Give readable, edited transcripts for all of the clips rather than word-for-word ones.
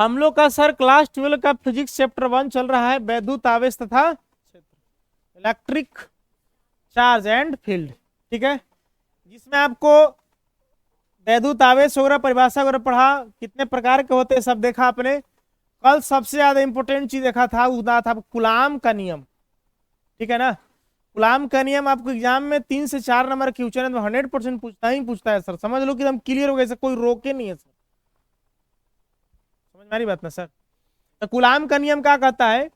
हम लोग का सर क्लास 12 का फिजिक्स चैप्टर 1 चल रहा है, वैद्युत आवेश तथा क्षेत्र, इलेक्ट्रिक चार्ज एंड फील्ड। ठीक है, जिसमें आपको वैद्युत आवेश वगैरह परिभाषा वगैरह पढ़ा, कितने प्रकार के होते हैं सब देखा आपने। कल सबसे ज्यादा इंपॉर्टेंट चीज देखा था, वो था कूलाम का नियम। ठीक है ना, कूलाम का नियम आपको एग्जाम में 3 से 4 नंबर क्वेश्चन में 100% पूछता ही पूछता है सर। समझ लो कि हम क्लियर हो गए, कोई रोके नहीं है सर। समझ में आ रही बात ना सर। तो कूलाम का नियम क्या कहता है,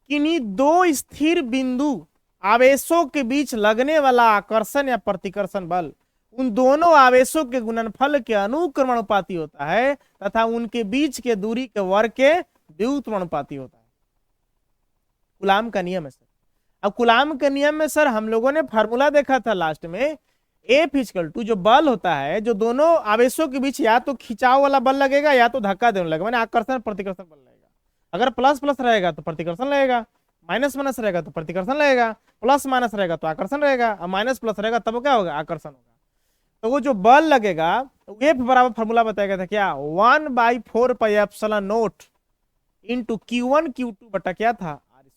किन्हीं दो स्थिर बिंदु आवेशों के बीच लगने वाला आकर्षण या प्रतिकर्षण बल उन दोनों आवेशों के गुणनफल के अनुक्रमानुपाती होता है तथा उनके बीच के दूरी के वर्ग के व्युत्क्रमानुपाती होता है। कूलाम का नियम है सर। अब कूलाम के नियम में सर हम लोगों ने फार्मूला देखा था लास्ट में, F इक्वल टू जो बल होता है, जो दोनों आवेशों के बीच या तो खिंचाव वाला बल लगेगा या तो धक्का देने लगेगा, माने आकर्षण प्रतिकर्षण बल लगेगा। अगर प्लस प्लस रहेगा तो प्रतिकर्षण लगेगा, माइनस माइनस रहेगा तो प्रतिकर्षण लगेगा, प्लस माइनस रहेगा तो आकर्षण रहेगा, और माइनस प्लस रहेगा तब क्या होगा, आकर्षण होगा। तो वो जो बल लगेगा F बराबर फॉर्मूला बताया गया था क्या, 1/4πε0 इंटू Q1 Q2 बटा क्या था, R²।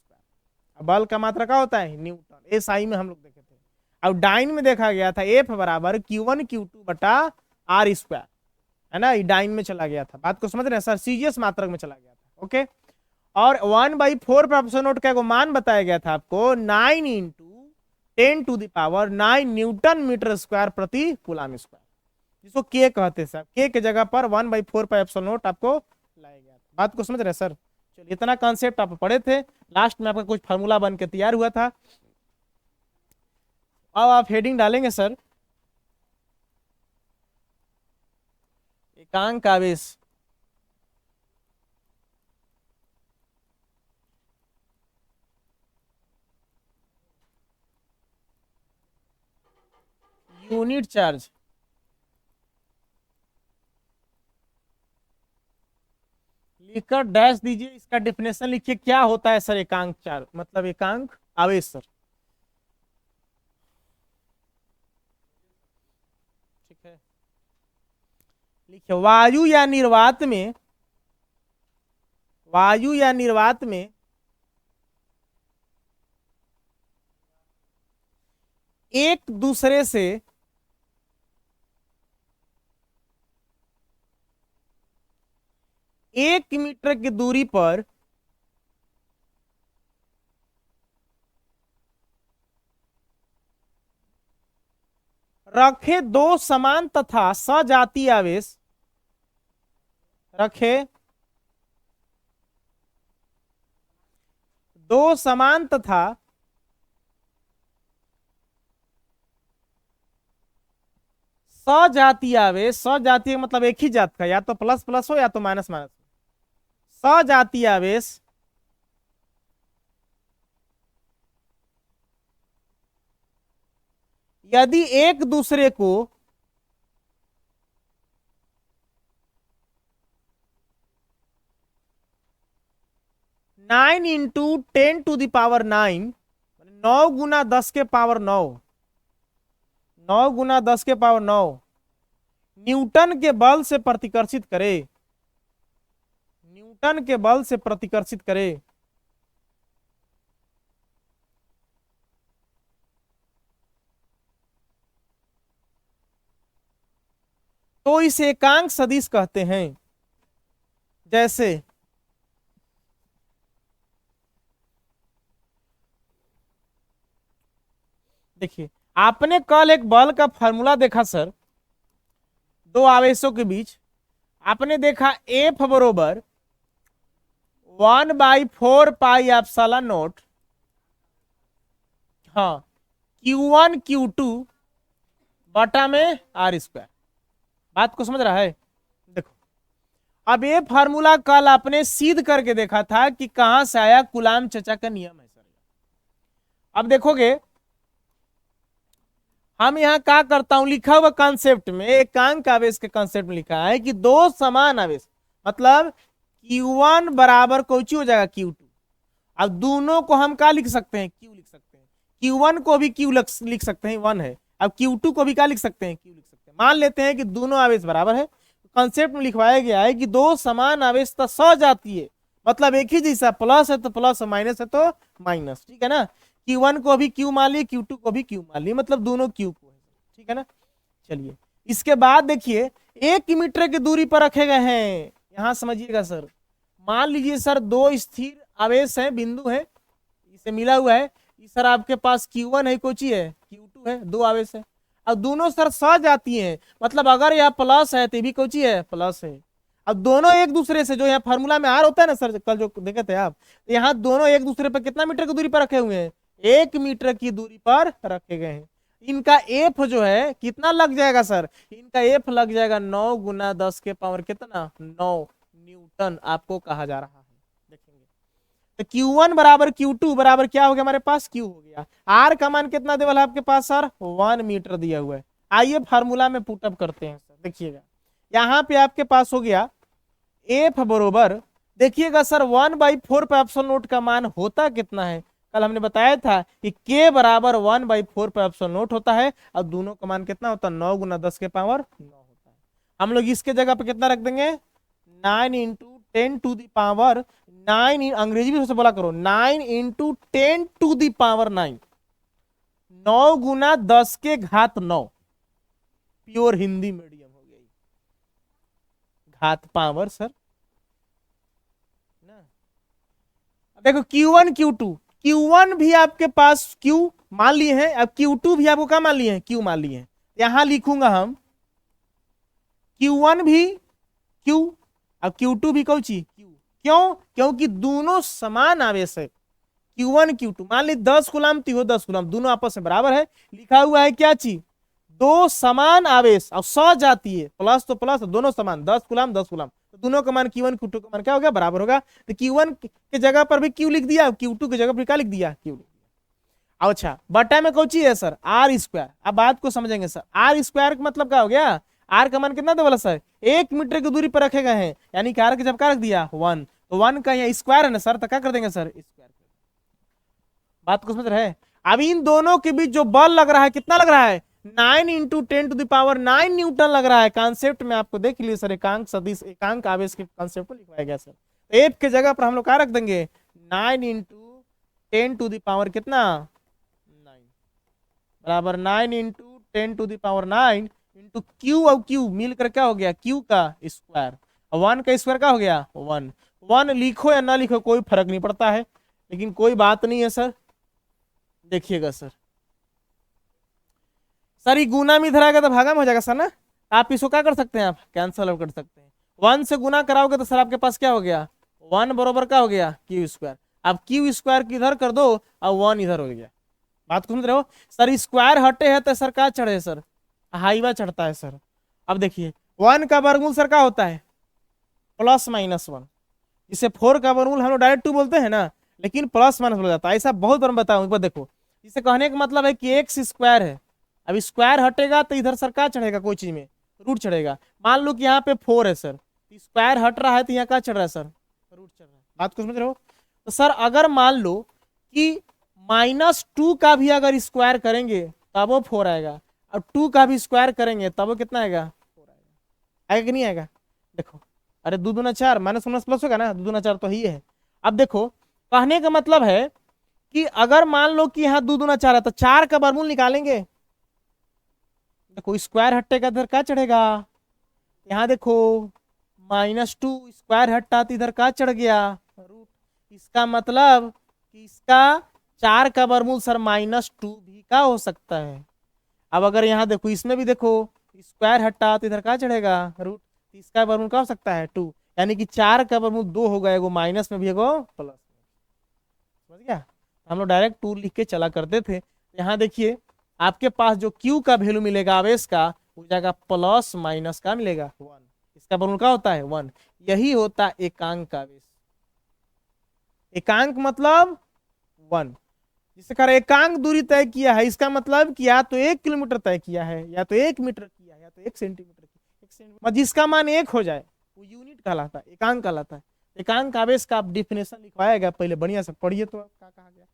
बल का मात्रा क्या होता है, न्यूटन। SI में हम लोग देखे थे। अब डाइन में देखा गया था F बराबर Q1 Q2 बटा R², है ना, डाइन में चला गया था। बात को समझ रहे हैं सर, सीजीएस मात्रक में चला गया था। ओके, और 1/4πε0 का मान बताया गया था आपको 9 इंटू 10⁹ न्यूटन मीटर स्क्वायर प्रति कूलाम स्क्वायर, जिसको के कहते हैं सर। के की जगह पर 1/4πε0 आपको लाया गया था। बात को समझ रहे हैं सर। चलिए, इतना कॉन्सेप्ट आप पढ़े थे, लास्ट में आपका कुछ फार्मूला बन के तैयार हुआ था। अब आप हेडिंग डालेंगे सर, एकांक आवेश। Unit charge. लिखकर डैश दीजिए, इसका डेफिनेशन लिखिए क्या होता है सर एकांक चार्ज, मतलब एकांक आवेश सर। ठीक है, लिखिए वायु या निर्वात में, वायु या निर्वात में एक दूसरे से एक मीटर की दूरी पर रखे दो समान तथा सजातीय आवेश, रखे दो समान तथा सजातीय आवेश, सजातीय मतलब एक ही जात का, या तो प्लस प्लस हो या तो माइनस माइनस। सजातीय आवेश यदि एक दूसरे को नाइन इंटू 10⁹ 9 गुना 10 के पावर 9, 9 गुना 10 के पावर 9 न्यूटन के बल से प्रतिकर्षित करे, न्यूटन के बल से प्रतिकर्षित करे। तो इसे एकांक सदिश कहते हैं। जैसे देखिए, आपने कल एक बल का फॉर्मूला देखा सर, दो आवेशों के बीच। आपने देखा F बरोबर 1/4πε0, हाँ, Q1 Q2 बटा में R²। बात को समझ रहा है। देखो, अब ये फार्मूला कल आपने सिद्ध करके देखा था कि कहां से आया, कूलाम चाचा का नियम है सर। अब देखोगे हम यहां क्या करता हूं, लिखा हुआ कॉन्सेप्ट में, एकांक आवेश के कॉन्सेप्ट में लिखा है कि दो समान आवेश, मतलब Q1 बराबर कोई हो जाएगा Q2। अब दोनों को हम क्या लिख सकते हैं, Q लिख सकते हैं। Q1 को भी Q लिख सकते हैं, 1 है। अब Q2 को भी क्या लिख सकते हैं, Q लिख सकते हैं। मान लेते हैं कि दोनों आवेश बराबर है। कॉन्सेप्ट में लिखवाया गया है कि दो समान आवेश सजातीय, मतलब एक ही जैसा, प्लस है तो प्लस, माइनस है तो माइनस, ठीक है ना। Q1 को भी Q मान लिए, Q2 को भी Q मान लिए, मतलब दोनों Q को है, ठीक है ना। चलिए इसके बाद देखिए 1 मीटर की दूरी पर रखे गए हैं, यहां समझिएगा सर। मान लीजिए सर दो स्थिर आवेश है, बिंदु है, इसे मिला हुआ है, सर आपके पास Q1 है, कोची है, Q2 है, दो आवेश है। अब दोनों सर सजाती हैं, मतलब अगर यह प्लस है तो भी कोची है, प्लस है। अब दोनों एक दूसरे से, जो यहाँ फार्मूला में आर होता है ना सर, कल जो देखे थे आप, तो यहाँ दोनों एक दूसरे पर कितना मीटर की दूरी पर रखे हुए हैं, 1 मीटर की दूरी पर रखे गए हैं। इनका एफ जो है कितना लग जाएगा सर, इनका एफ लग जाएगा 9 गुना 10 के पावर कितना, 9 न्यूटन आपको कहा जा रहा है। देखेंगे तो Q1 बराबर Q2 बराबर क्या हो गया हमारे पास, Q हो गया। आर का मान कितना देवल है आपके पास सर, 1 मीटर दिया हुआ है। आइए फार्मूला में पुटअप करते हैं सर, देखिएगा यहाँ पे आपके पास हो गया एफ बरोबर, देखिएगा सर 1/4 पे ऑप्शन नोट का मान होता कितना है, कल हमने बताया था कि K बराबर 1/4 पे ऑप्शन नोट होता है, और दोनों का मान कितना होता है, 9 गुना 10 के पावर 9 होता है। हम लोग इसके जगह पे कितना रख देंगे, 9 इंटू 10 टू दी पावर 9, अंग्रेजी भी बोला करो, 9 इंटू 10 टू दी पावर 9, 9 गुना 10 के घात 9, प्योर हिंदी मीडियम हो गई, घात पावर सर ना। देखो Q1 Q2, Q1 भी आपके पास Q मान लिए हैं, अब Q2 भी आपको क्या मान लिए हैं, Q मान लिए हैं। यहां लिखूंगा हम Q1 भी Q, अब Q2 भी कौची Q, क्यों, क्योंकि दोनों समान आवेश है। Q1 Q2 मान ली 10 गुलाम तो 10 गुलाम, दोनों आपस में बराबर है, लिखा हुआ है क्या चीज, दो समान आवेश, और सजातीय है, प्लस तो प्लस, दोनों समान, 10 गुलाम 10 गुलाम, तो दोनों का मान Q1 Q2 का मान क्या हो गया, बराबर होगा। तो Q1 के जगह पर भी Q लिख दिया, Q2 की जगह पर क्या लिख दिया, Q लिख दिया। अच्छा बटा में कौन है सर, आर स्क्वायर। अब बात को समझेंगे सर, आर स्क्वायर का मतलब क्या हो गया, आर का मान कितना दे बोला सर, 1 मीटर की दूरी पर रखे गए हैं, यानी कि आर की जब क्या रख दिया 1, तो 1 का यहाँ स्क्वायर है ना सर, तो क्या कर देंगे सर, स्क्वायर। बात को समझ रहे हैं। अब इन दोनों के बीच जो बल लग रहा है कितना लग रहा है, 9 into 10 to the power 9 newton लग रहा है। कॉन्सेप्ट में आपको देख लिए सर, एकांक सदिश एकांक आवेश के कॉन्सेप्ट को लिखवाया गया सर। एफ के जगह पर हम लोग क्या रख देंगे, 9 इंटू 10 टू द पावर कितना 9 बराबर 9 into 10 to the power 9 into Q, और क्यू मिलकर क्या हो गया, क्यू का स्क्वायर, 1 का स्क्वायर क्या हो गया 1। 1 लिखो या ना लिखो कोई फर्क नहीं पड़ता है, लेकिन कोई बात नहीं है सर। देखिएगा सर, सर ये गुना में इधर आएगा तो भागा में हो जाएगा सर ना, आप इसको क्या कर सकते हैं, आप कैंसल आउट कर सकते हैं। 1 से गुना कराओगे तो सर आपके पास क्या हो गया, 1 बराबर क्या हो गया क्यू स्क्वायर। अब क्यू स्क्वायर की इधर कर दो और 1 इधर हो गया। बात को समझ रहे हो सर, स्क्वायर हटे है तो सर क्या चढ़े सर, हाईवा चढ़ता है सर। अब देखिए 1 का वर्गमूल सर क्या होता है, +-1, इसे 4 का वर्गमूल हम लोग डायरेक्ट 2 बोलते हैं ना, लेकिन प्लस माइनस हो जाता है, ऐसा बहुत बार बताऊं। एक बार देखो, इसे कहने का मतलब है कि एक्स स्क्वायर है, अब स्क्वायर हटेगा तो इधर सर क्या चढ़ेगा, कोई चीज में रूट चढ़ेगा। मान लो कि यहाँ पे 4 है सर, स्क्वायर हट रहा है तो यहाँ क्या चढ़ रहा है सर, रूट चढ़ रहा है। बात को समझ रहे हो। तो सर अगर मान लो कि -2 का भी अगर स्क्वायर करेंगे तब वो 4 आएगा, और 2 का भी स्क्वायर करेंगे तब वो कितना आएगा 4 आएगा। आएगा कि नहीं आएगा, देखो अरे 2 दूना 4, -1 प्लस होगा ना, 2 दूना 4 तो ही है। अब देखो कहने का मतलब है कि अगर मान लो कि यहाँ 2 दूना 4 है तो 4 का वर्गमूल निकालेंगे, देखो स्क्वायर हटेगा इधर क्या चढ़ेगा, यहाँ देखो -2 स्क्वायर हटा तो इधर क्या चढ़ गया रूट। इसका मतलब कि इसका 4 का वर्गमूल सर -2 भी का हो सकता है। अब अगर यहाँ देखो इसमें भी देखो स्क्वायर हटा तो इधर क्या चढ़ेगा रूट, इसका वर्गमूल क्या हो सकता है 2, यानी कि 4 का वर्गमूल 2 होगा, एगो माइनस में भी एगो प्लस में। समझ गया, हम लोग डायरेक्ट 2 लिख के चला करते थे। यहाँ देखिए आपके पास जो Q का वैल्यू मिलेगा आवेश का, वो जाएगा +- का मिलेगा 1, इसका वर्गमूल क्या होता है 1। यही होता है एकांक आवेश। एकांक मतलब 1, जिसे कर एकांक दूरी तय किया है, इसका मतलब कि या तो 1 किलोमीटर तय किया है, या तो 1 मीटर किया है, या तो 1 सेंटीमीटर किया, जिसका मान 1 हो जाए वो यूनिट कहलाता है, एकांक कहलाता है। एकांक आवेश का आप डिफिनेशन लिखवाया गया, पहले बढ़िया से पढ़िए तो क्या कहा गया।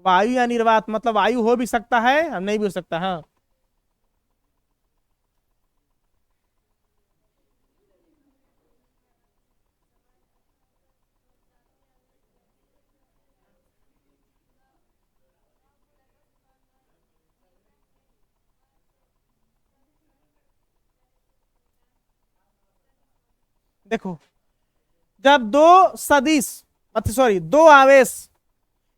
वायु या निर्वात, मतलब वायु हो भी सकता है और नहीं भी हो सकता। हाँ देखो, जब दो सदिश मतलब सॉरी दो आवेश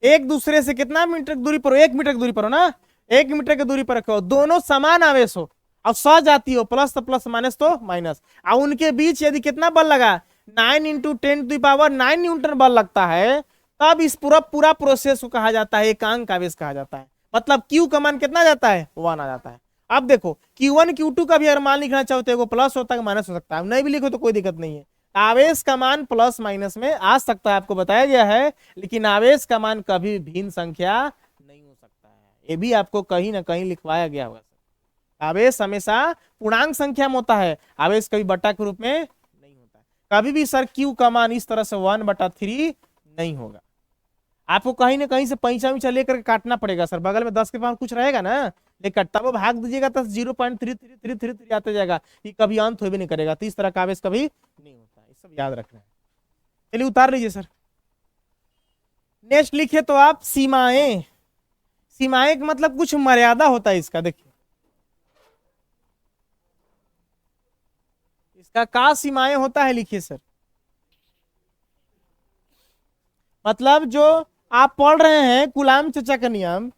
एक दूसरे से कितना मीटर की दूरी पर हो, 1 मीटर की दूरी पर हो ना, 1 मीटर की दूरी पर रखो, दोनों समान आवेश हो और सजातीय हो, प्लस तो प्लस माइनस तो माइनस, और उनके बीच यदि कितना बल लगा, 9 × 10⁻⁹ न्यूटन बल लगता है, तब इस पूरा पूरा प्रोसेस को कहा जाता है एकांक आवेश कहा जाता है। मतलब क्यू का मान कितना जाता है, 1 आ जाता है। अब देखो Q1 Q2 का भी अगर मान लिखना चाहते हो प्लस होता है माइनस हो सकता है, नहीं भी लिखो तो कोई दिक्कत नहीं है। आवेश का मान प्लस माइनस में आ सकता है, आपको बताया गया है, लेकिन आवेश का मान कभी भिन्न संख्या नहीं हो सकता है, ये भी आपको कहीं ना कहीं लिखवाया गया होगा। आवेश हमेशा पूर्णांक संख्या में होता है, आवेश कभी बट्टा के रूप में नहीं होता है। कभी भी सर क्यू का मान इस तरह से 1/3 नहीं होगा। आपको कहीं ना कहीं से पैंचा वैंचा लेकर काटना पड़ेगा सर, बगल में 10 के पास कुछ रहेगा ना, लेकिन तब वो भाग दीजिएगा तो 0.3333 आते जाएगा, ये कभी अंत हो भी नहीं करेगा, तो इस तरह का आवेश कभी नहीं होता है, ये सब याद रखना है। चलिए उतार लीजिए सर। नेक्स्ट लिखिए तो आप सीमाएं। सीमाएं का मतलब कुछ मर्यादा होता है इसका, देखिए इसका का सीमाएं होता है, लिखिए सर। मतलब जो आप पढ़ रहे हैं कूलाम चाचा का नियम,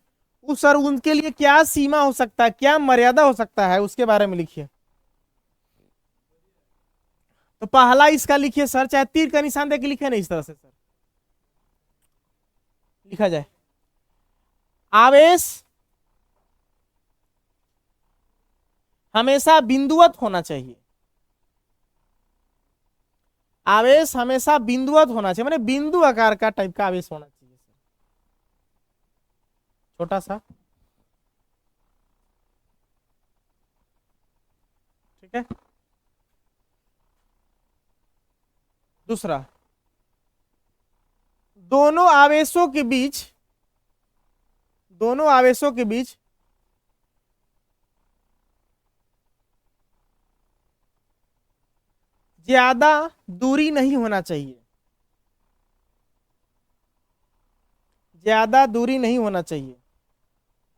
उस सर उनके लिए क्या सीमा हो सकता है, क्या मर्यादा हो सकता है, उसके बारे में लिखिए। तो पहला इसका लिखिए सर, चाहे तीर का निशान देके लिखे ना, इस तरह से सर लिखा जाए, आवेश हमेशा बिंदुवत होना चाहिए। आवेश हमेशा बिंदुवत होना चाहिए, माने बिंदु आकार का टाइप का आवेश होना चाहिए सर, छोटा सा, ठीक है। दूसरा, दोनों आवेशों के बीच, दोनों आवेशों के बीच ज्यादा दूरी नहीं होना चाहिए, ज्यादा दूरी नहीं होना चाहिए।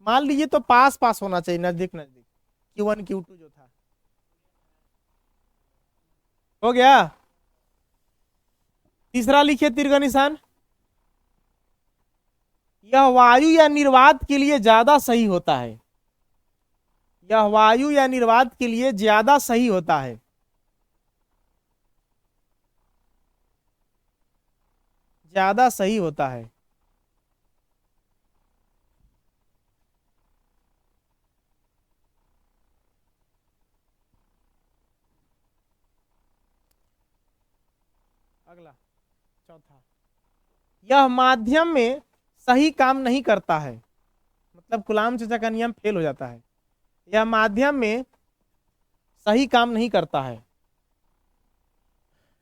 मान लीजिए तो पास पास होना चाहिए, नजदीक नजदीक, Q1 Q2 जो था, हो गया। तीसरा लिखिए तीर का निशान, यह वायु या निर्वात के लिए ज्यादा सही होता है, यह वायु या निर्वात के लिए ज्यादा सही होता है। ज्यादा सही होता है। अगला चौथा, यह माध्यम में सही काम नहीं करता है, मतलब कूलाम चाचा का नियम फेल हो जाता है, यह माध्यम में सही काम नहीं करता है,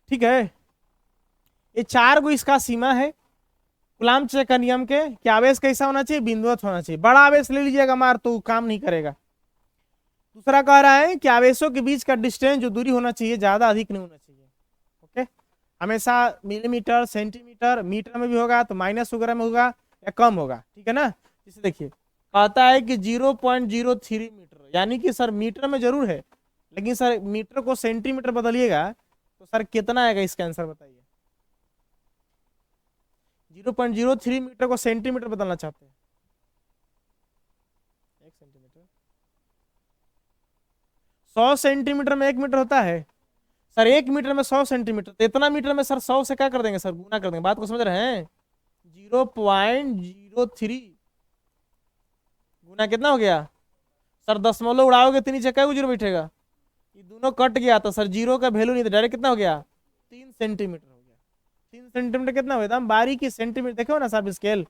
ठीक है। ये 4 गो इसका सीमा है कूलाम चाचा का नियम के, कि आवेश कैसा होना चाहिए, बिंदुवत होना चाहिए। बड़ा आवेश ले लीजिएगा मार तो काम नहीं करेगा। दूसरा कह रहा है कि आवेशों के बीच का डिस्टेंस जो दूरी होना चाहिए ज्यादा अधिक नहीं होना चाहिए, ओके। हमेशा मिलीमीटर सेंटीमीटर मीटर में भी होगा तो माइनस वगैरह में होगा या कम होगा, ठीक है ना। जैसे देखिए कहता है कि 0.03 मीटर, यानी कि सर मीटर में जरूर है, लेकिन सर मीटर को सेंटीमीटर बदलिएगा तो सर कितना आएगा, इसका आंसर बताइए। 0.03 मीटर को सेंटीमीटर बदलना चाहते हैं, 1 सेंटीमीटर, 100 सेंटीमीटर में 1 मीटर होता है सर, 1 मीटर में 100 सेंटीमीटर, तो इतना मीटर में सर 100 से क्या कर देंगे सर, गुना कर देंगे। बात को समझ रहे हैं, 0.03 गुना कितना हो गया सर, दशमलव उड़ाओगे तो नीचे क्या जीरो बैठेगा, ये दोनों कट गया तो सर जीरो का वैल्यू नहीं था, डायरेक्ट कितना हो गया 3 सेंटीमीटर हो गया। 3 सेंटीमीटर कितना हुआ, एकदम बारीकी सेंटीमीटर देखो ना सर, स्केल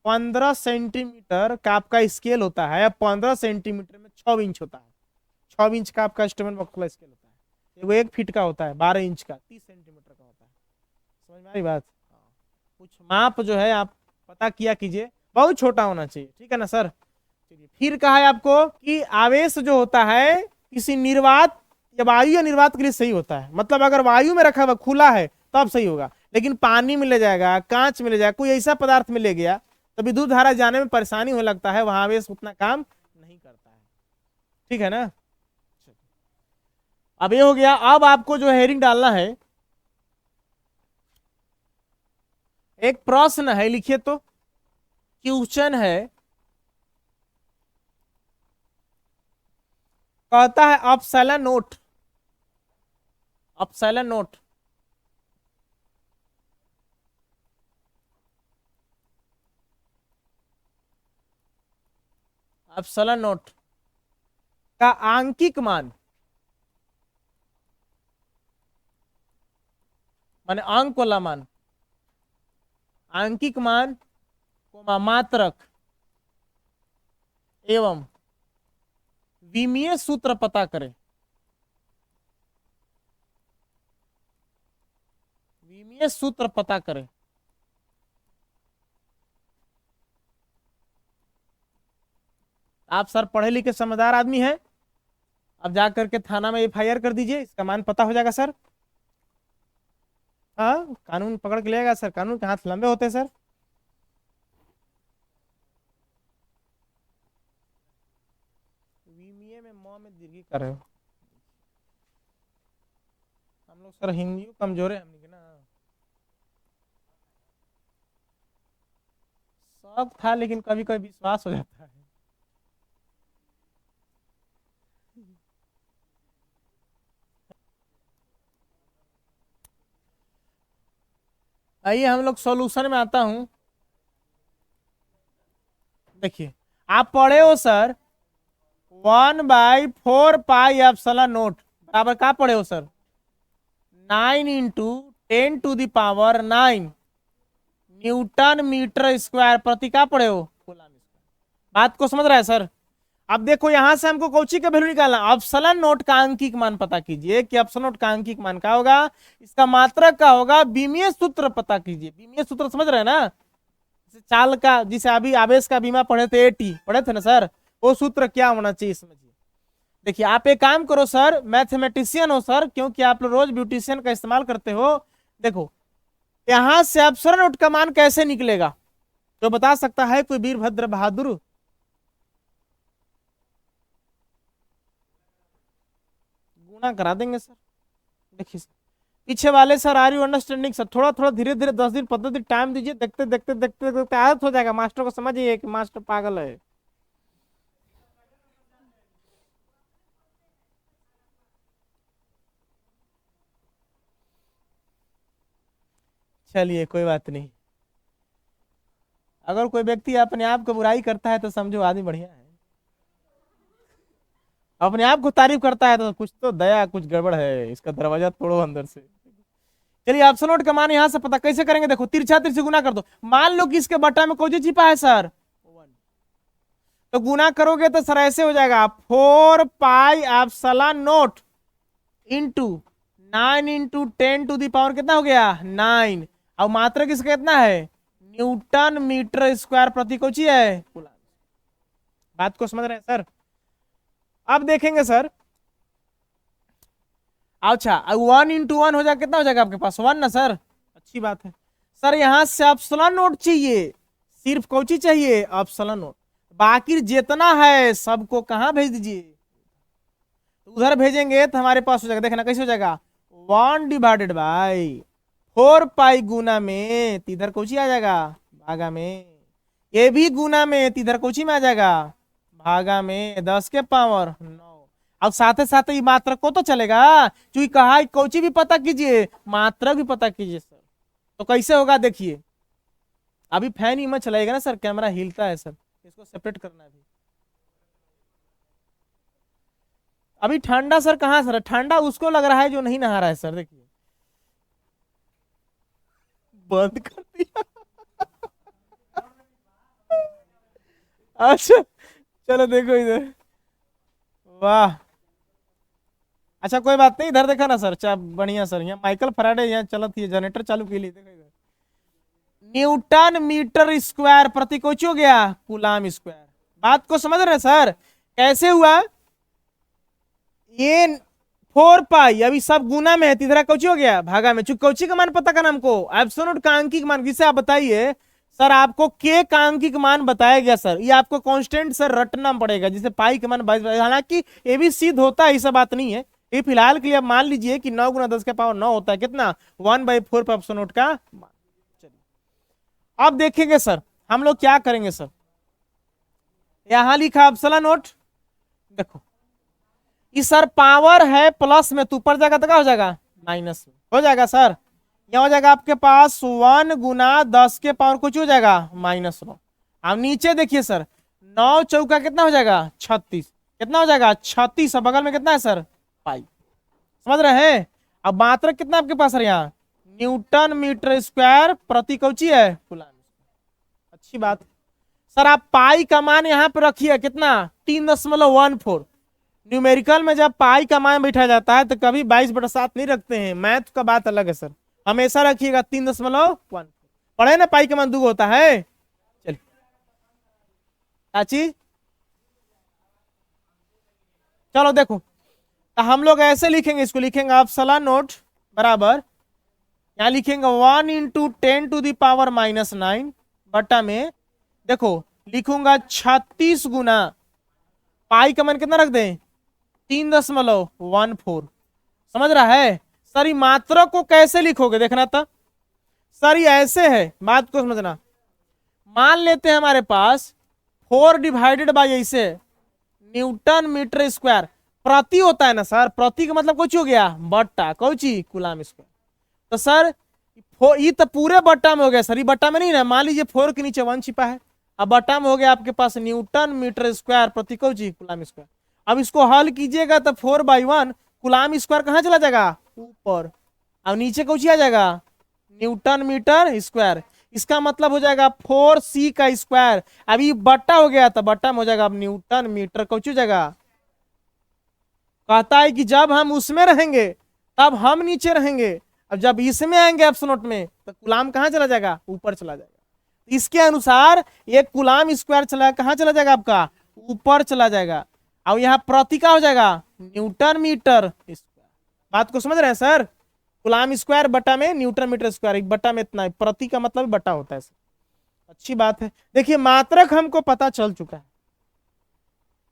15 सेंटीमीटर का आपका स्केल होता है, 15 सेंटीमीटर में 6 इंच होता है, 6 इंच का आपका इंस्ट्रूमेंट बॉक्स का स्केल होता है। वो 1 फीट का होता है, 12 इंच का 30 सेंटीमीटर का होता है। समझ में आई बात। कुछ माप जो है आप पता किया कीजिए, बहुत छोटा होना चाहिए, ठीक है ना सर। चलिए फिर कहा है आपको कि आवेश जो होता है किसी निर्वात या वायु या निर्वात के लिए सही होता है, मतलब अगर वायु में रखा हुआ खुला है तब सही होगा, लेकिन पानी में ले जाएगा, कांच में ले जाएगा, कोई ऐसा पदार्थ में ले गया तो विद्युत धारा जाने में परेशानी होने लगता है, वहां आवेश उतना काम नहीं करता है, ठीक है ना। अब ये हो गया, अब आपको जो हेडिंग डालना है एक प्रश्न है, लिखिए तो, क्वेश्चन है, कहता है epsilon note, epsilon note epsilon note का आंकिक मान, माने अंक वाला मान, आंकिक मान कोमा मात्रक एवं विमीय सूत्र पता करें। विमीय सूत्र पता करें। आप सर पढ़े लिखे समझदार आदमी हैं, अब जाकर के थाना में एफआईआर कर दीजिए, इसका मान पता हो जाएगा सर। हाँ, कानून पकड़ के लेगा सर, कानून के हाथ लंबे होते हैं सर। विमीय में म में दीर्घी कर रहे हो हम लोग सर, हिंदी कमजोर है हमने ना, शौक था लेकिन कभी कभी विश्वास हो जाता है। आइए हम लोग सॉल्यूशन में आता हूं। देखिए आप पढ़े हो सर 1/4 एप्सिलॉन नोट बराबर क्या पढ़े हो सर, 9 × 10⁻⁹ न्यूटन मीटर स्क्वायर प्रति क्या पढ़े हो, कूलम स्क्वायर। बात को समझ रहा है सर। अब देखो यहां से हमको कौची का वैल्यू निकालना, एप्सिलॉन नोट का आंकिक मान पता कीजिए कि एप्सिलॉन नोट का आंकिक मान क्या होगा, इसका मात्रक क्या होगा, विमीय सूत्र पता कीजिए। विमीय सूत्र समझ रहे हैं ना, चाल का, जिसे अभी आवेश का बीमा पढ़े थे, एटी पढ़े थे ना सर, वो सूत्र क्या होना चाहिए समझिए। देखिए आप एक काम करो सर, मैथमेटिशियन हो सर, क्योंकि आप लोग रोज ब्यूटिशियन का इस्तेमाल करते हो। देखो यहां से एप्सिलॉन नोट का मान कैसे निकलेगा, तो बता सकता है कोई वीरभद्र बहादुर? गुणा करा देंगे सर। देखिए पीछे वाले sir, are you understanding sir? थोड़ा थोड़ा धीरे धीरे 10 दिन 15 दिन टाइम दीजिए, देखते देखते देखते देखते आदत हो जाएगा। मास्टर को समझिए कि मास्टर पागल है। चलिए कोई बात नहीं, अगर कोई व्यक्ति अपने आप को बुराई करता है तो समझो आदमी बढ़िया है, अपने आप को तारीफ करता है तो कुछ तो दया, कुछ गड़बड़ है, इसका दरवाजा तोड़ो अंदर से। चलिए एप्सिलॉन नोट का मान यहां से पता कैसे करेंगे, देखो तिरछा तिरछी गुना कर दो। मान लो कि इसके बटा में कोई छिपा है सर, तो गुना करोगे तो सर ऐसे हो जाएगा 4 एप्सिलॉन नोट इंटू 9 × 10⁻, कितना हो गया 9। अब मात्रक किसका कितना है, न्यूटन मीटर स्क्वायर प्रति कोची है, कूलम। बात को समझ रहे हैं सर? अब देखेंगे सर, अच्छा 1 × 1 हो जाएगा, कितना हो जाएगा आपके पास 1 ना सर, अच्छी बात है सर। यहां से एप्सिलॉन नोट चाहिए, सिर्फ कोची चाहिए, एप्सिलॉन नोट। बाकी जितना है सबको कहां भेज दीजिए, तो उधर भेजेंगे तो हमारे पास हो जाएगा, देखना कैसे हो जाएगा, 1/4 गुना में, तो इधर कोची आ जाएगा भागा में, ये भी गुना में, तो इधर कोची में आ जाएगा भागा में, 10 के पावर 9। अब साथ ही मात्रक को तो चलेगा, क्योंकि कहा कोची भी पता कीजिए, मात्रक भी पता कीजिए सर। तो कैसे होगा देखिए, अभी फैन ही मत चलाएगा ना सर, कैमरा हिलता है सर, इसको सेपरेट करना है। अभी ठंडा सर, कहाँ सर ठंडा, उसको लग रहा है जो नहीं नहा रहा है सर। देखिए बंद कर दिया। अच्छा चलो देखो इधर, वाह, अच्छा कोई बात नहीं, इधर देखा ना सर, चाह बढ़िया सर, यहाँ माइकल फैराडे यहाँ चलत है, जनरेटर चालू के लिए देखो इधर, न्यूटन मीटर स्क्वायर प्रति कोच हो गया कूलम स्क्वायर। बात को समझ रहे सर, कैसे हुआ, ये 4 अभी सब गुना में है, तीसरा कोची हो गया भागा में, चूंकि कोची का मान पता करना हमको, एप्सिलॉन नोट का आंकिक मान, जिसे आप बताइए सर, आपको के का आंकिक मान बताया गया सर, ये आपको कांस्टेंट सर रटना पड़ेगा, जिसे पाई के मान 22, हालांकि ये भी सिद्ध होता है, ऐसा बात नहीं है। ये फिलहाल के लिए आप मान लीजिए कि 9 × 10 के पावर 9 होता है, कितना 1/4 एप्सिलॉन नोट का मान। चलिए अब देखेंगे सर हम लोग क्या करेंगे सर, यहां लिखा एप्सिलॉन नोट, देखो ये सर पावर है प्लस में, तो ऊपर जाएगा तो क्या हो जाएगा माइनस में, हो जाएगा सर। यह हो जाएगा आपके पास 1 × 10 के पावर कुछ हो जाएगा -9। अब नीचे देखिए सर 9 चौका कितना हो जाएगा 36, कितना हो जाएगा 36, और बगल में कितना है सर पाई, समझ रहे हैं। अब मात्रक कितना आपके पास है यहाँ, न्यूटन मीटर स्क्वायर प्रति कौची है कूलम। अच्छी बात सर, आप पाई का मान यहाँ पे रखिए कितना 3.14। न्यूमेरिकल में जब पाई का मान बैठा जाता है तो कभी 22/7 नहीं रखते हैं, मैथ का बात अलग है सर, हमेशा रखिएगा 3.1। पढ़े ना पाई का मान 2 होता है। चलिए क्या चीज, चलो देखो तो हम लोग ऐसे लिखेंगे, इसको लिखेंगे एप्सिलॉन नोट बराबर, यहाँ लिखेंगे 1 × 10⁻⁹ बटा में, देखो लिखूंगा 36 गुना पाई का मान कितना रख दें 3.14, समझ रहा है सर। ये मात्रक को कैसे लिखोगे देखना तो सर, ये ऐसे है, बात को समझना। मान लेते हैं हमारे पास 4 डिवाइडेड बाई ऐसे न्यूटन मीटर स्क्वायर, प्रति होता है ना सर, प्रति का मतलब कुछ हो गया बट्टा, कौची कूलम स्क्वायर। तो सर ये तो पूरे बट्टा में हो गया सर, ये बट्टा में नहीं ना, मान लीजिए 4 के नीचे 1 छिपा है, अब बट्टा में हो गया आपके पास न्यूटन मीटर स्क्वायर प्रति कौची कूलम स्क्वायर। अब इसको हल कीजिएगा तो 4/1 कूलम स्क्वायर कहाँ चला जाएगा ऊपर, अब नीचे कौची आ जाएगा न्यूटन मीटर स्क्वायर, इसका मतलब हो जाएगा 4c का स्क्वायर। अभी बट्टा हो गया तो बट्टा में हो जाएगा अब न्यूटन मीटर कौची हो जाएगा। कहता है कि जब हम उसमें रहेंगे तब हम नीचे रहेंगे, अब जब इसमें आएंगे एप्सिलॉन नोट में तो कूलम कहाँ चला जाएगा ऊपर चला जाएगा। इसके अनुसार ये कूलम स्क्वायर चला कहाँ चला जाएगा आपका ऊपर चला जाएगा, और यहाँ प्रति का हो जाएगा न्यूटन मीटर स्क्वायर। बात को समझ रहे हैं सर, कूलम स्क्वायर बटा में न्यूटन मीटर स्क्वायर, एक बटा में इतना, प्रति का मतलब बटा होता है सर। अच्छी बात है, देखिए मात्रक हमको पता चल चुका है,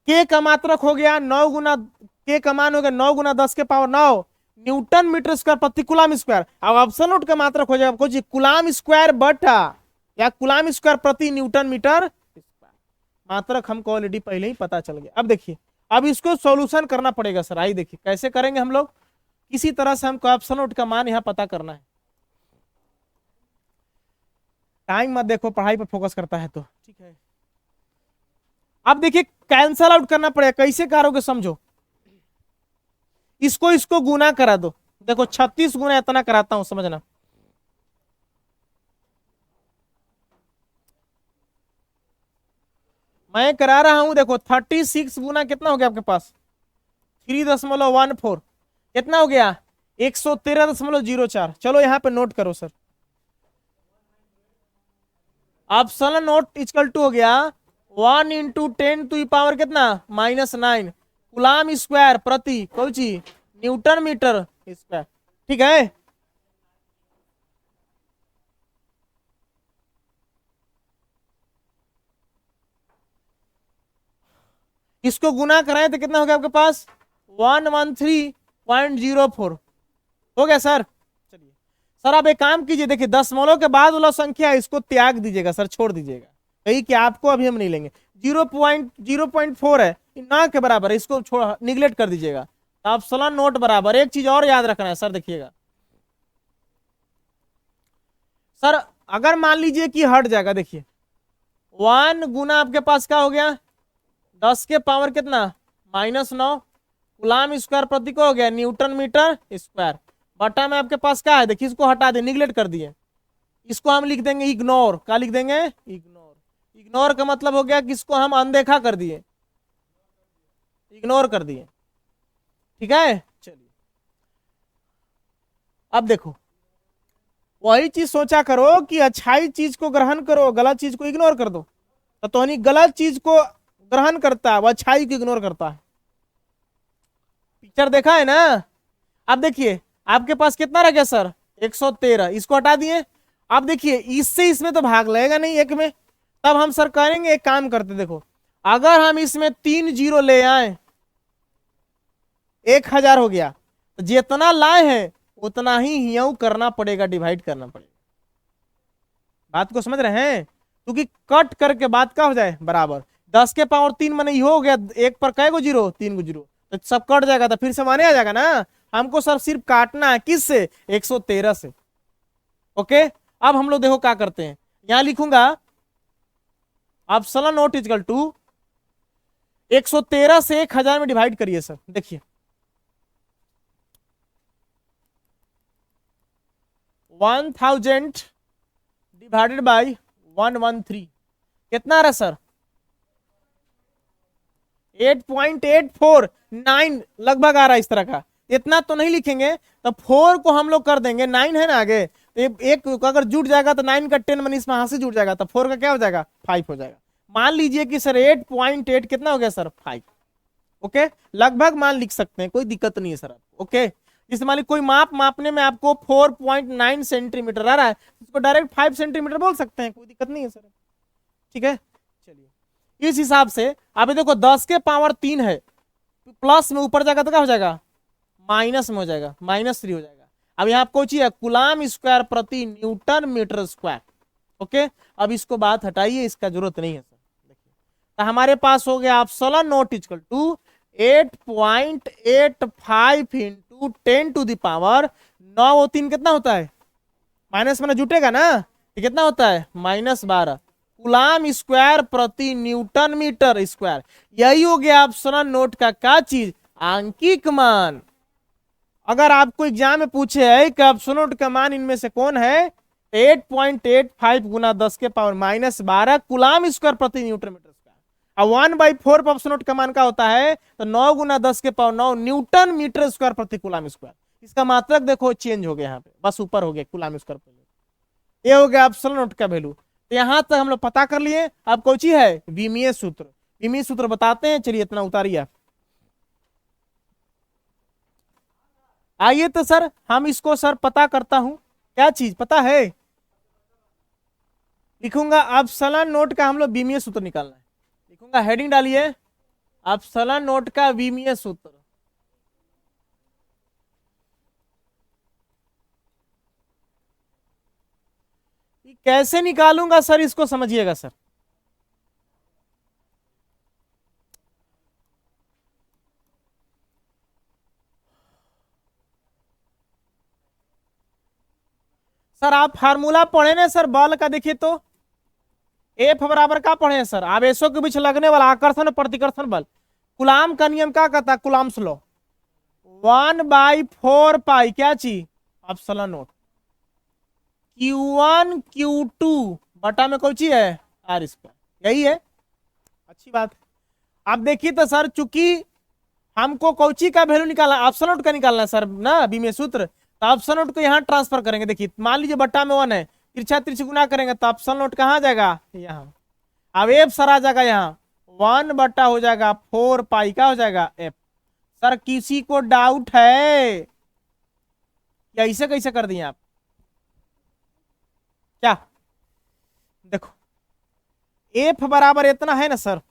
के का मात्रक हो गया 9 गुना, के का मान हो गया 9 × 10⁻9 न्यूटन मीटर स्क्वायर प्रति कूलम स्क्वायर। अब एप्सिलॉन नोट का मात्रक हो जाएगा कुछ कूलम स्क्वायर बटा या कूलम स्क्वायर प्रति न्यूटन मीटर स्क्वायर। मात्रक हमको ऑलरेडी पहले ही पता चल गया। अब देखिए अब इसको सॉल्यूशन करना पड़ेगा सर, आइए देखिए कैसे करेंगे हम लोग। किसी तरह से हमको एप्सिलॉन नोट का मान यहाँ पता करना है। टाइम मत देखो, पढ़ाई पर फोकस करता है तो ठीक है। अब देखिए कैंसल आउट करना पड़ेगा, कैसे करोगे समझो, इसको गुना करा दो, देखो 36 गुना इतना कराता हूं समझना, मैं करा रहा हूं, देखो 36 गुना कितना हो गया आपके पास 3.14, कितना हो गया 113.04। चलो यहाँ पे नोट करो sir, epsilon naught equal to हो गया 1 × 10⁻⁹ कितना -9 कूलम स्क्वायर प्रति कौची न्यूटन मीटर स्क्वायर, ठीक है। इसको गुना कराएं तो कितना हो गया आपके पास 113.04 हो गया सर। चलिए सर आप एक काम कीजिए, देखिए दशमलव के बाद वाला संख्या है इसको त्याग दीजिएगा सर, छोड़ दीजिएगा, कही कि आपको अभी हम नहीं लेंगे। 0.4 है ना के बराबर है, इसको छोड़ निगलेक्ट कर दीजिएगा। एप्सिलॉन नोट बराबर, एक चीज और याद रखना है सर, देखिएगा सर अगर मान लीजिए कि हट जाएगा, देखिए 1 गुना आपके पास क्या हो गया 10 के पावर कितना -9 कूलम स्क्वायर प्रति को हो गया न्यूटन मीटर स्क्वायर, बटा में आपके पास क्या है देखिए, इसको हटा दे निगलेक्ट कर दिए, इसको हम लिख देंगे इग्नोर। क्या लिख देंगे इग्नोर। इग्नोर का मतलब हो गया कि इसको हम अनदेखा कर दिए, इग्नोर कर दिए, ठीक है। चलिए अब देखो वही चीज सोचा करो कि अच्छाई चीज को ग्रहण करो, गलत चीज को इग्नोर कर दो, तो गलत चीज को ग्रहण करता है वो अच्छाई को इग्नोर करता है। पिक्चर देखा है ना। अब देखिए आपके पास कितना रह गया सर 113, इसको हटा दिए। अब देखिए इससे इसमें तो भाग लगेगा नहीं एक में, तब हम सर करेंगे एक काम करते, देखो अगर हम इसमें 3 जीरो ले आए 1000 हो गया, तो जितना लाए हैं उतना ही हियाऊ करना पड़ेगा, डिवाइड करना पड़ेगा। बात को समझ रहे हैं, क्योंकि कट करके बात का हो जाए बराबर। 10 के पावर 3 मैंने हो गया, एक पर कै गो जीरो, 3 गो जीरो, तो सब कट जाएगा, तो फिर से माने आ जाएगा ना। हमको सर सिर्फ काटना है किस से, 113 से। ओके, अब हम लोग देखो क्या करते हैं, यहां लिखूंगा एप्सिलॉन नॉट इक्वल टू 113 से 1000 में डिवाइड करिए सर। देखिए 1000 डिवाइडेड बाई 113 कितना आ रहा है सर, 8.849 लगभग आ रहा है इस तरह का। इतना तो नहीं लिखेंगे, तो 4 को हम लोग कर देंगे, 9 है ना आगे, तो एक अगर जुट जाएगा तो 9 का 10 मनी इसमें से जुट जाएगा, तो 4 का क्या हो जाएगा, 5 हो जाएगा। मान लीजिए कि सर 8.8 कितना हो गया सर, 5। ओके, लगभग मान लिख सकते हैं, कोई दिक्कत नहीं है सर। ओके, जैसे मान लीजिए कोई मापने में आपको 4.9 सेंटीमीटर आ रहा है, उसको डायरेक्ट 5 सेंटीमीटर बोल सकते हैं, कोई दिक्कत नहीं है सर। ठीक है, चलिए इस हिसाब से आप देखो 10 के पावर 3 है, प्लस में ऊपर जाएगा तो क्या हो जाएगा, माइनस में हो जाएगा, -3 हो जाएगा। अब यहाँ आपको चाहिए कूलाम स्क्वायर प्रति न्यूटन मीटर स्क्वायर। ओके, अब इसको बात हटाइए, इसका जरूरत नहीं है सर। देखिए तो हमारे पास हो गया epsilon naught equal to 8.85 into 10 to the power 9 और 3 कितना होता है, माइनस में जुटेगा ना, ये कितना होता है, -12 कूलाम स्क्वायर प्रति न्यूटन मीटर स्क्वायर। यही हो गया एप्सिलॉन नॉट का क्या चीज, आंकिक मान। अगर आपको एग्जाम में पूछे है कि एप्सिलॉन नॉट का मान इनमें से कौन है, 8.85 गुना 10 के पावर -12 कूलाम स्क्वायर प्रति न्यूटन मीटर स्क्वायर। अब 1/4 पर एप्सिलॉन नॉट का मान का होता है, तो 9 गुना 10 के पावर 9 न्यूटन मीटर स्क्वायर प्रति कूलाम स्क्वायर। इसका मात्रक देखो चेंज हो गया, यहाँ पे बस ऊपर हो गया कूलाम स्क्वायर, ये हो गया एप्सिलॉन नॉट का वैल्यू। तो यहां तक हम लोग पता कर लिए। अब कौन सी है, विमीय सूत्र। विमीय सूत्र बताते हैं, चलिए इतना उतारिए आप। आइए तो सर हम इसको सर पता करता हूं, क्या चीज पता है, लिखूंगा एप्सिलॉन नॉट का हम लोग विमीय सूत्र निकालना है। लिखूंगा, हेडिंग डालिए एप्सिलॉन नॉट का विमीय सूत्र। कैसे निकालूंगा सर, इसको समझिएगा सर। सर आप फार्मूला पढ़े ना सर बल का, देखिए तो एफ बराबर का पढ़े हैं सर, आवेशों के बीच लगने वाला आकर्षण और प्रतिकर्षण बल। कूलाम का नियम क्या कहता है, कूलाम्स लॉ, 1/4 पाई क्या चीज, एप्सिलॉन नॉट Q1 Q2 बटा में कौन सी है, R स्क्वायर। यही है, अच्छी बात है। अब देखिए तो सर चूंकि हमको कौची का वैल्यू निकालना, एप्सिलॉन नॉट का निकालना है सर ना, विमीय सूत्र, तो एप्सिलॉन नॉट को यहाँ ट्रांसफर करेंगे। देखिए मान लीजिए बट्टा में 1 है, तिरछा तिरछी गुना करेंगे तो एप्सिलॉन नॉट कहाँ जाएगा, यहाँ। अब एफ सर आ जाएगा यहाँ 1 बटा हो जाएगा 4 पाई का हो जाएगा एफ। सर किसी को डाउट है या इसे कैसे कर दिए आप, क्या देखो एफ बराबर इतना है ना सर,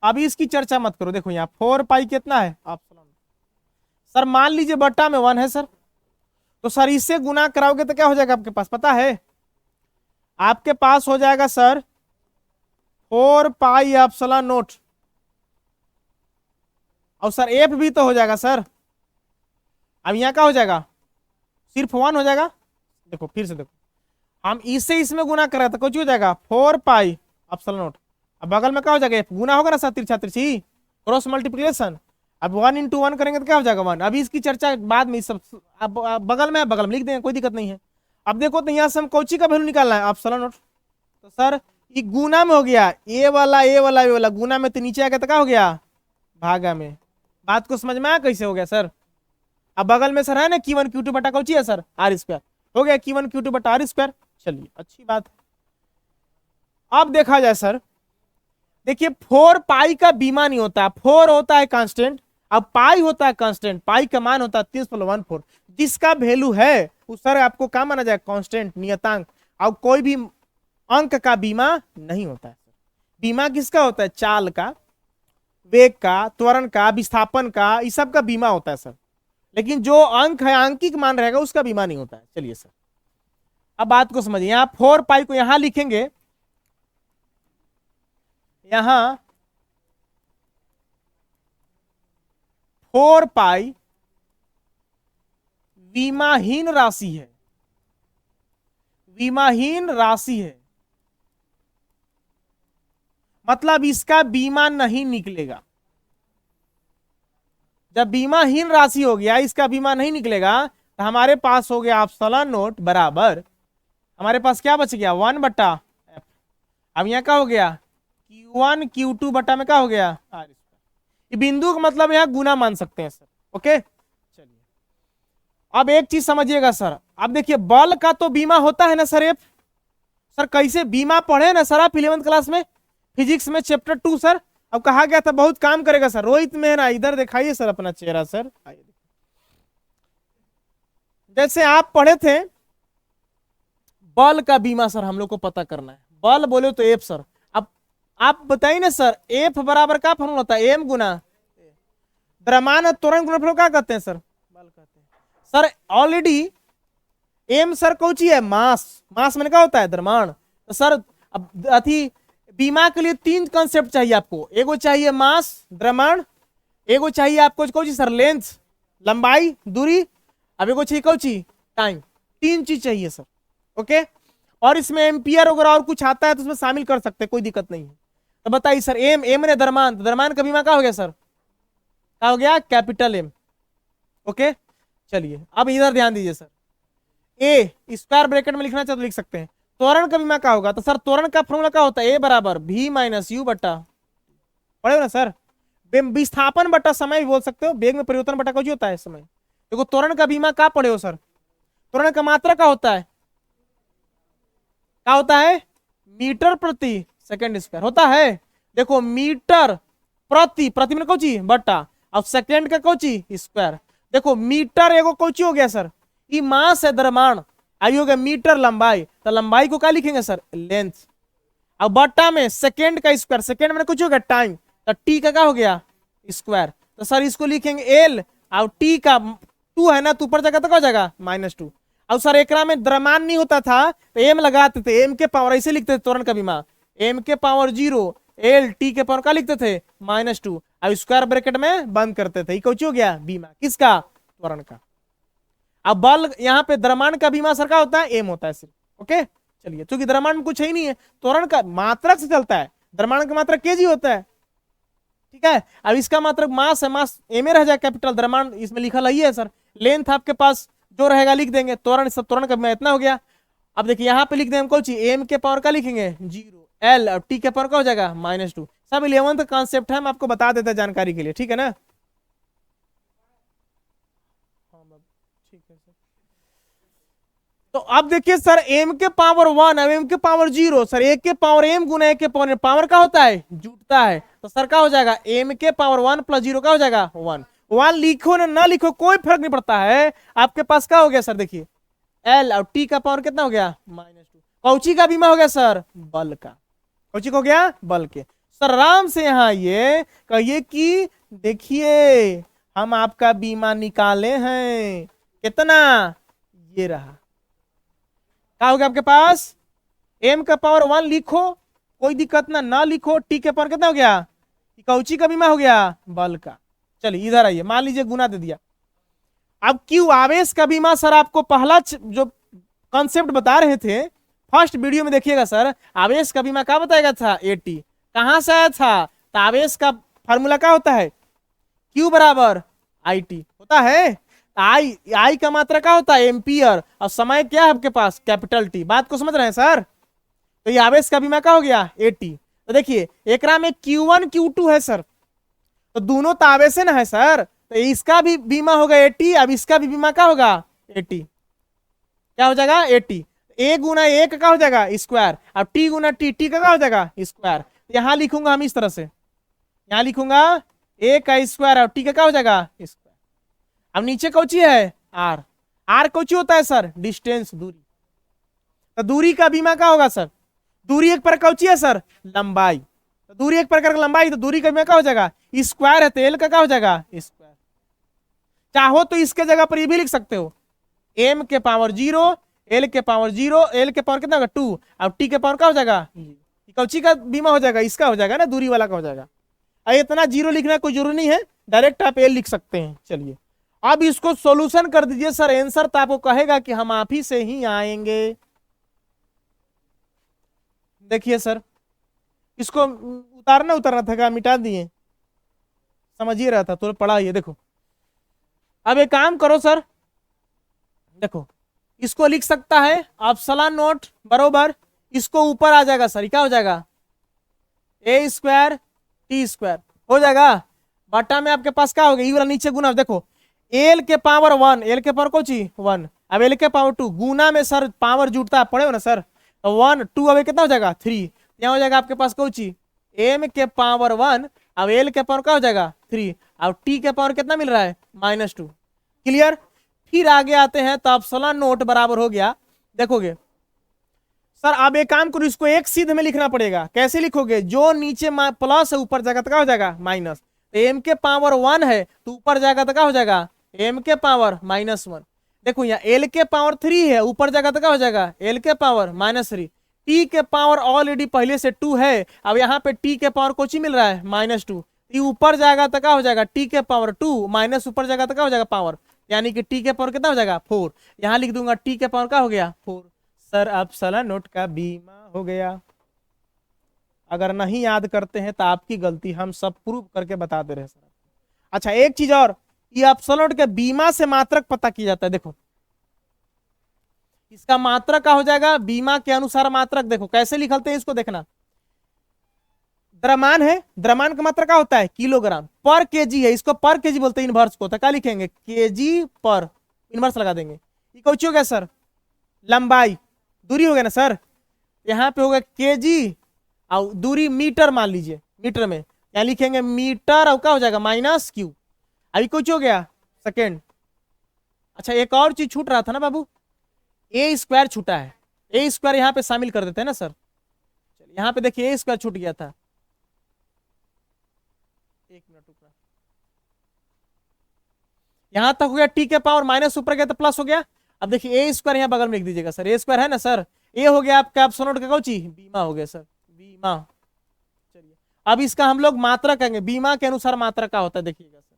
अभी इसकी चर्चा मत करो। देखो यहाँ 4 पाई कितना है एप्सिलॉन, सर मान लीजिए बट्टा में 1 है सर, तो सर इससे गुना कराओगे तो क्या हो जाएगा आपके पास, पता है आपके पास हो जाएगा सर 4 पाई एप्सिलॉन नॉट, और सर एफ भी तो हो जाएगा सर। अब यहाँ क्या हो जाएगा, सिर्फ 1 हो जाएगा। देखो फिर से देखो, हम इससे इसमें गुना कर रहे थे, कुछ हो जाएगा 4 पाई एप्सिलॉन नॉट, अब बगल में क्या हो जाएगा, गुना होगा ना सर, तिरछा तिरछी क्रॉस मल्टीप्लिकेशन। अब 1 into 1 करेंगे तो क्या हो जाएगा 1। अभी इसकी चर्चा बाद में, सब अब बगल में लिख देंगे, कोई दिक्कत नहीं है। अब देखो तो यहाँ से हम कौची का वैल्यू निकालना है, एप्सिलॉन नॉट, तो सर ये गुना में हो गया, ए वाला ए वाला ए वाला गुना में, तो नीचे आ गया तो क्या हो गया, भागा में। बात को समझ में आया कैसे हो गया सर। अब बगल में सर है ना Q1 Q2 बटा कौची है सर, R स्क्वायर, हो गया Q1 Q2 बटा R स्क्वायर। चलिए अच्छी बात है। अब देखा जाए सर, देखिए 4 पाई का बीमा नहीं होता, 4 होता है कांस्टेंट, अब पाई होता है कांस्टेंट, पाई का मान होता है 3.14, जिसका वैल्यू है उस सर आपको क्या माना जाए, कांस्टेंट नियतांक। अब कोई भी अंक का बीमा नहीं होता है। बीमा किसका होता है, चाल का, वेग का, त्वरण का, विस्थापन का, इस सब का बीमा होता है सर, लेकिन जो अंक है आंकिक मान रहेगा उसका बीमा नहीं होता है। चलिए सर अब बात को समझिए, यहां 4 पाई को यहां लिखेंगे, यहां 4 पाई विमाहीन राशि है, विमाहीन राशि है, मतलब इसका बीमा नहीं निकलेगा। जब बीमाहीन राशि हो गया, इसका बीमा नहीं निकलेगा, तो हमारे पास हो गया एप्सिलॉन नोट बराबर, हमारे पास क्या बच गया 1/f। अब यहाँ क्या हो गया Q1 Q2 बटा में क्या हो गया R²। ये बिंदु का मतलब यहाँ गुना मान सकते हैं सर। ओके चलिए, अब एक चीज समझिएगा सर, अब देखिए बल का तो बीमा होता है ना सर। एफ सर कैसे बीमा पढ़े ना सर आप 11th क्लास में फिजिक्स में चैप्टर 2 सर। अब कहा गया था बहुत काम करेगा सर। रोहित मेहरा इधर दिखाइए सर अपना चेहरा सर। जैसे आप पढ़े थे बल का बीमा सर हम लोग को पता करना है। बल बोले तो एफ सर। अब आप बताइए ना सर, एफ बराबर का फॉर्मूला होता है एम गुना द्रव्यमान और त्वरण गुणनफल क्या कहते हैं सर, बल कहते हैं सर। ऑलरेडी एम सर कौन सी है मास, मास मैंने क्या होता है द्रव्यमान। तो सर अब अथी बीमा के लिए 3 कॉन्सेप्ट चाहिए आपको, एगो चाहिए मास द्रव्यमान, एगो चाहिए आपको कौन सी सर लेंथ लंबाई दूरी, अब एगो चाहिए कौन सी टाइम। 3 चीज चाहिए सर। ओके और इसमें एम्पियर वगैरह और कुछ आता है तो उसमें शामिल कर सकते हैं, कोई दिक्कत नहीं है। तो बताइए सर एम ने द्रव्यमान, तो द्रव्यमान का बीमा क्या हो गया सर, क्या हो गया कैपिटल एम। ओके चलिए अब इधर ध्यान दीजिए सर, ए स्क्वायर ब्रैकेट में लिखना चाहे तो लिख सकते हैं। त्वरण का बीमा क्या होगा, तो सर त्वरण का फॉर्मूला क्या होता है ए बराबर v माइनस यू बटा, पढ़े हो ना सर, विस्थापन बटा समय भी बोल सकते हो, वेग में परिवर्तन बटा कुछ होता है समय। देखो त्वरण का बीमा क्या पढ़े हो सर, त्वरण का मात्रा क्या होता है, क्या होता है मीटर प्रति सेकंड स्क्वायर होता है। देखो मीटर प्रति, प्रति में कौची बटा, अब सेकंड का कौची स्क्वायर। देखो मीटर एगो कौची हो गया सर, ये मास है द्रव्यमान, आई हो गया मीटर लंबाई, तो लंबाई को क्या लिखेंगे सर लेंथ। अब बट्टा में सेकंड का स्क्वायर, सेकंड में कुछ हो गया टाइम, तो टी का क्या हो गया स्क्वायर। तो सर इसको लिखेंगे एल, और टी का 2 है ना, तो ऊपर जगह तो क्या हो जाएगा -2। अब सर एकरा में द्रव्यमान नहीं होता था तो एम लगाते थे, एम के पावर ऐसे लिखते थे त्वरण का बीमा, एम के पावर 0 एल टी के पावर का लिखते थे -2, अब स्क्वायर ब्रैकेट में बंद करते थे। ये कुछ हो गया बीमा किसका त्वरण का। अब बल यहाँ पे द्रव्यमान का बीमा सर का होता है एम होता है सिर्फ। ओके चलिए, क्योंकि द्रव्यमान में कुछ है ही नहीं है, त्वरण का मात्रक से चलता है, द्रव्यमान का मात्रक केजी होता है। ठीक है, अब इसका मात्रक मास है, मास एम ए रह जाए कैपिटल, द्रव्यमान इसमें लिखा ही है सर। लेंथ आपके पास जो रहेगा लिख देंगे, त्वरण सब त्वरण का बीमा इतना हो गया। अब देखिए यहाँ पे लिख देंगे कौन सी एम के पावर का लिखेंगे 0 एल और टी के पावर का हो जाएगा -2। सब 11th कॉन्सेप्ट है, हम आपको बता देते हैं जानकारी के लिए, ठीक है ना। तो अब देखिए सर एम के पावर 1 अब एम के पावर 0, सर एक के पावर एम गुना एक के पावर पावर का होता है जुटता है, तो सर क्या हो जाएगा एम के पावर 1 + 0 का हो जाएगा 1। 1 लिखो ना लिखो कोई फर्क नहीं पड़ता है, आपके पास क्या हो गया सर देखिए एल और टी का पावर कितना हो गया -2। कौची का बीमा हो गया सर बल का, कौची का हो गया बल के। सर आराम से यहाँ ये कहिए कि देखिए हम आपका बीमा निकाले हैं कितना, ये रहा क्या हो गया आपके पास m का पावर 1 लिखो कोई दिक्कत ना लिखो, t के पावर कितना हो गया कौची का बीमा हो गया बल का। चलिए इधर आइए, मान लीजिए गुना दे दिया। अब क्यों आवेश का बीमा सर आपको पहला जो कॉन्सेप्ट बता रहे थे फर्स्ट वीडियो में देखिएगा सर, आवेश का बीमा क्या बताया गया था एटी, कहां से आया था, तो आवेश का फॉर्मूला क्या होता है Q बराबर IT होता है, आई का मात्रा क्या होता है एम्पियर, और समय क्या है आपके पास कैपिटल T। बात को समझ रहे हैं सर। तो ये आवेश का बीमा क्या हो गया AT। तो देखिए एकरा में Q1 Q2 है सर, तो दोनों तो आवेश है ना है सर, तो इसका भी बीमा होगा AT, अब इसका भी बीमा क्या होगा AT, क्या हो जाएगा AT। A गुना A का क्या हो जाएगा स्क्वायर, अब T गुना T का क्या हो जाएगा स्क्वायर। यहां लिखूंगा हम इस तरह से, यहां लिखूंगा A का स्क्वायर और T का क्या हो जाएगा स्क्वायर। अब नीचे कौची है R कौची होता है सर डिस्टेंस दूरी, तो दूरी का बीमा क्या होगा सर, दूरी एक प्रकार कौची है सर लंबाई, तो दूरी एक प्रकार का लंबाई, तो दूरी का बीमा क्या हो जाएगा स्क्वायर है, तो L का क्या हो जाएगा स्क्वायर। चाहो तो इसके जगह पर ये भी लिख सकते हो m के पावर 0 एल के पावर 0, एल के पावर कितना होगा 2, अब टी के पावर क्या हो जाएगा, कौची का बीमा हो जाएगा, इसका हो जाएगा ना, दूरी वाला का हो जाएगा। अब इतना जीरो लिखना कोई जरूरी नहीं है, डायरेक्ट आप एल लिख सकते हैं। चलिए अब इसको सॉल्यूशन कर दीजिए सर, आंसर तो आपको कहेगा कि हम आप ही से ही आएंगे। देखिए सर, इसको उतारना था क्या, मिटा दिए, समझिए रहा था तो पढ़ा, ये देखो। अब एक काम करो सर, देखो इसको लिख सकता है एप्सिलॉन नॉट बरोबर, इसको ऊपर आ जाएगा सर, क्या हो जाएगा, ए स्क्वायर टी स्क्वायर हो जाएगा, बटा में आपके पास क्या हो गया, ई वाला नीचे गुना, देखो एल के पावर 1, एल के पावर को ची 1, अब एल के पावर 2, गुना में सर पावर जुटता है, पढ़े हो ना सर, 1 2 अब कितना हो जाएगा 3, यहाँ हो जाएगा आपके पास कोची एम के पावर 1, अब एल के पावर क्या हो जाएगा 3, अब टी के पावर कितना मिल रहा है -2। क्लियर। फिर आगे आते हैं तो एप्सिलॉन नोट बराबर हो गया, देखोगे सर अब एक काम करो, इसको एक सीध में लिखना पड़ेगा, कैसे लिखोगे, जो नीचे प्लस है ऊपर जाएगा तो क्या हो जाएगा माइनस, एम के पावर 1 है तो ऊपर जाएगा तो क्या हो जाएगा एम के पावर -1। देखो यहाँ एल के पावर 3 है, ऊपर जाएगा तो क्या हो जाएगा एल के पावर -3, टी के पावर ऑलरेडी पहले से 2 है, अब यहाँ पे टी के पावर कुछ ही मिल रहा है -2, ऊपर जाएगा तो क्या हो जाएगा टी के पावर 2 माइनस ऊपर जाएगा तो क्या हो जाएगा पावर, यानी कि टी के पावर कितना हो जाएगा 4, यहाँ लिख दूंगा टी के पावर क्या हो गया 4। सर एप्सिलॉन नोट का बीमा हो गया। अगर नहीं याद करते हैं तो आपकी गलती, हम सब प्रूव करके बता दे रहे हैं सर। अच्छा एक चीज और, ये एप्सिलॉन नोट के बीमा से मात्रक पता किया जाता है, देखो इसका मात्रक का हो जाएगा बीमा के अनुसार मात्रक, देखो कैसे लिखते हैं इसको देखना, द्रव्यमान है, द्रव्यमान का मात्रक क्या होता है किलोग्राम पर केजी है, इसको पर केजी बोलते हैं, इनवर्स को तो क्या लिखेंगे केजी पर, इनवर्स लगा देंगे। ये कौन हो गया सर, लंबाई, दूरी हो गया ना सर, यहाँ पे होगा केजी और दूरी मीटर मान लीजिए, मीटर में यहाँ लिखेंगे मीटर और क्या हो जाएगा -q। अभी कुछ हो गया सेकेंड। अच्छा एक और चीज छूट रहा था ना बाबू, ए स्क्वायर छूटा है, ए स्क्वायर यहाँ पे शामिल कर देते हैं ना सर, चलिए यहाँ पे देखिए ए स्क्वायर छूट गया था, एक मिनट रुकना, यहां तक हो गया टी के पावर माइनस ऊपर गया तो प्लस हो गया। अब देखिए ए स्क्वायर यहाँ बगल में लिख दीजिएगा सर, ए स्क्वायर है ना सर, ए हो गया आपका एप्सिलॉन नोट का कौची बीमा हो गया सर, बीमा। चलिए अब इसका हम लोग मात्रक कहेंगे, बीमा के अनुसार मात्रक का होता है, देखिएगा सर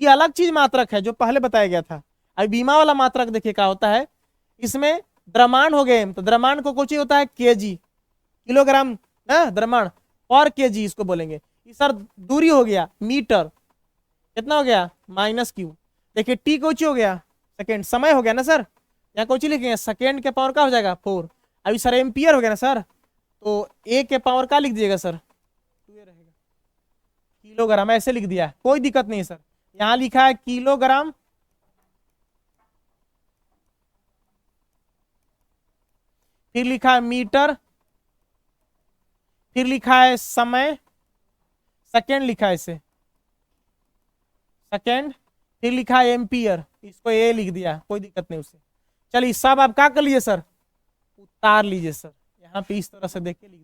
ये अलग चीज मात्रक है जो पहले बताया गया था, अभी बीमा वाला मात्रक देखिए क्या होता है, इसमें द्रव्यमान हो गए तो द्रव्यमान को कुछ होता है केजी, किलोग्राम ना, द्रव्यमान पर केजी इसको बोलेंगे। सर दूरी हो गया मीटर, कितना हो गया -q। देखिए टी कोची हो गया सेकेंड, समय हो गया ना सर, यहाँ कोची लिखेंगे सेकेंड के पावर का हो जाएगा 4। अभी सर एम्पियर हो गया ना सर, तो ए के पावर का लिख दीजिएगा सर 2 रहेगा, किलोग्राम ऐसे लिख दिया, कोई दिक्कत नहीं है सर, यहाँ लिखा है किलोग्राम, फिर लिखा है मीटर, फिर लिखा है समय, सेकेंड लिखा है इसे सेकेंड, फिर लिखा है एम्पियर, इसको ए लिख दिया, कोई दिक्कत नहीं उससे। चलिए सब आप क्या कर लीजिए सर, उतार लीजिए सर, यहाँ पे इस तरह से देख के लिख